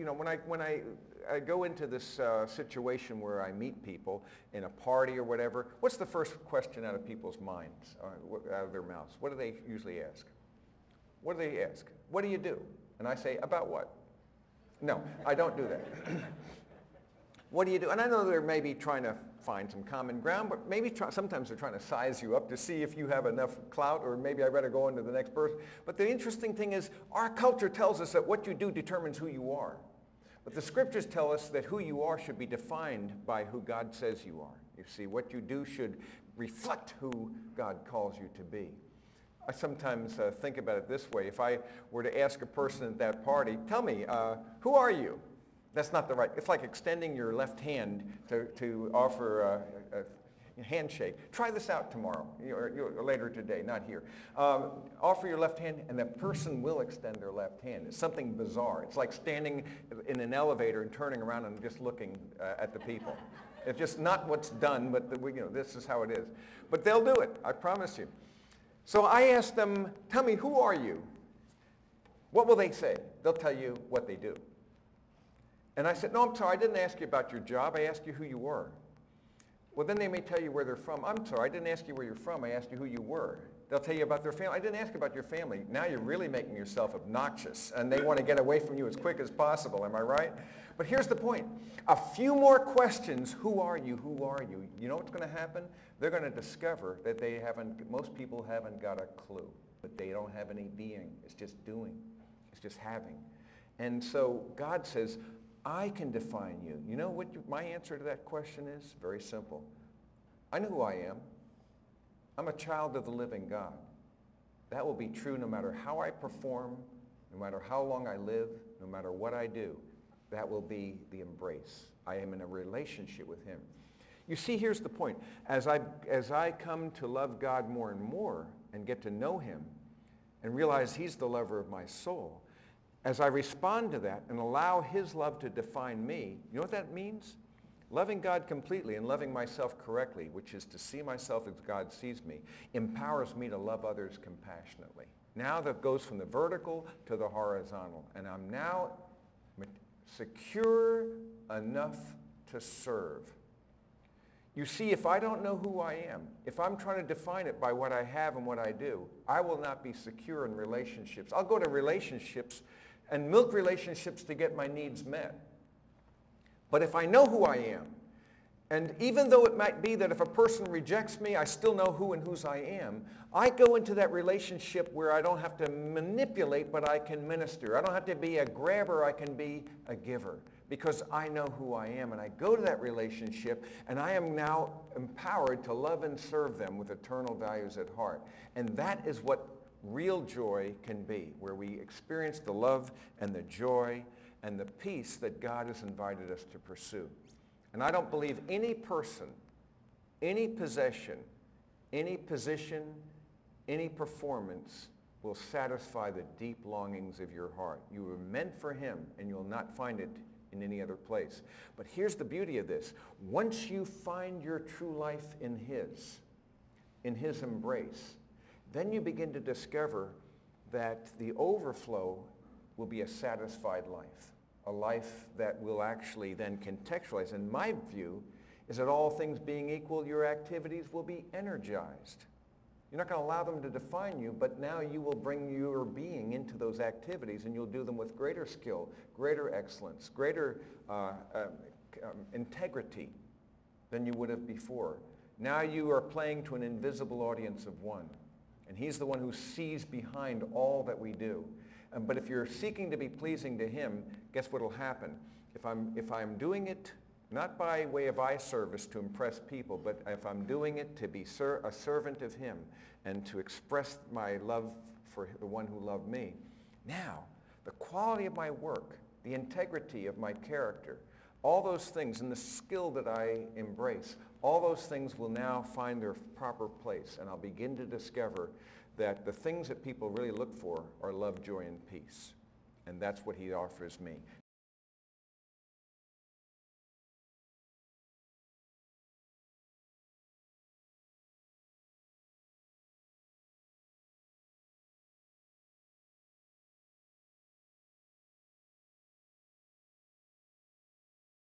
when I go into this situation where I meet people in a party or whatever, what's the first question out of people's minds, out of their mouths? What do they usually ask? What do they ask? What do you do? And I say, about what? No, I don't do that. What do you do? And I know they're maybe trying to find some common ground, but maybe sometimes they're trying to size you up to see if you have enough clout, or maybe I better go on to the next person. But the interesting thing is, our culture tells us that what you do determines who you are. But the scriptures tell us that who you are should be defined by who God says you are. You see, what you do should reflect who God calls you to be. I sometimes think about it this way. If I were to ask a person at that party, tell me, who are you? That's not the right, it's like extending your left hand to offer a handshake. Try this out tomorrow, or later today, not here. Offer your left hand, and that person will extend their left hand. It's something bizarre. It's like standing in an elevator and turning around and just looking at the people. It's just not what's done, but this is how it is. But they'll do it, I promise you. So I asked them, tell me, who are you? What will they say? They'll tell you what they do. And I said, no, I'm sorry, I didn't ask you about your job. I asked you who you were. Well, then they may tell you where they're from. I'm sorry, I didn't ask you where you're from. I asked you who you were. They'll tell you about their family. I didn't ask about your family. Now you're really making yourself obnoxious, and they want to get away from you as quick as possible. Am I right? But here's the point. A few more questions. Who are you? Who are you? You know what's going to happen? They're going to discover that most people haven't got a clue, but they don't have any being. It's just doing. It's just having. And so God says, I can define you. You know what my answer to that question is? Very simple. I know who I am. I'm a child of the living God. That will be true no matter how I perform, no matter how long I live, no matter what I do. That will be the embrace. I am in a relationship with him. You see, here's the point. As I come to love God more and more and get to know him and realize he's the lover of my soul, as I respond to that and allow his love to define me, you know what that means? Loving God completely and loving myself correctly, which is to see myself as God sees me, empowers me to love others compassionately. Now that goes from the vertical to the horizontal. And I'm now secure enough to serve. You see, if I don't know who I am, if I'm trying to define it by what I have and what I do, I will not be secure in relationships. I'll go to relationships and milk relationships to get my needs met. But if I know who I am, and even though it might be that if a person rejects me, I still know who and whose I am, I go into that relationship where I don't have to manipulate, but I can minister. I don't have to be a grabber, I can be a giver, because I know who I am. And I go to that relationship, and I am now empowered to love and serve them with eternal values at heart. And that is what real joy can be, where we experience the love and the joy and the peace that God has invited us to pursue. And I don't believe any person, any possession, any position, any performance will satisfy the deep longings of your heart. You were meant for him, and you'll not find it in any other place. But here's the beauty of this. Once you find your true life in his embrace, then you begin to discover that the overflow will be a satisfied life, a life that will actually then contextualize. And my view is that all things being equal, your activities will be energized. You're not going to allow them to define you, but now you will bring your being into those activities, and you'll do them with greater skill, greater excellence, greater integrity than you would have before. Now you are playing to an invisible audience of one. And he's the one who sees behind all that we do. But if you're seeking to be pleasing to him, guess what will happen? If I'm doing it not by way of eye service to impress people, but if I'm doing it to be a servant of him and to express my love for the one who loved me, now the quality of my work, the integrity of my character, all those things, and the skill that I embrace, all those things will now find their proper place, and I'll begin to discover that the things that people really look for are love, joy, and peace. And that's what he offers me.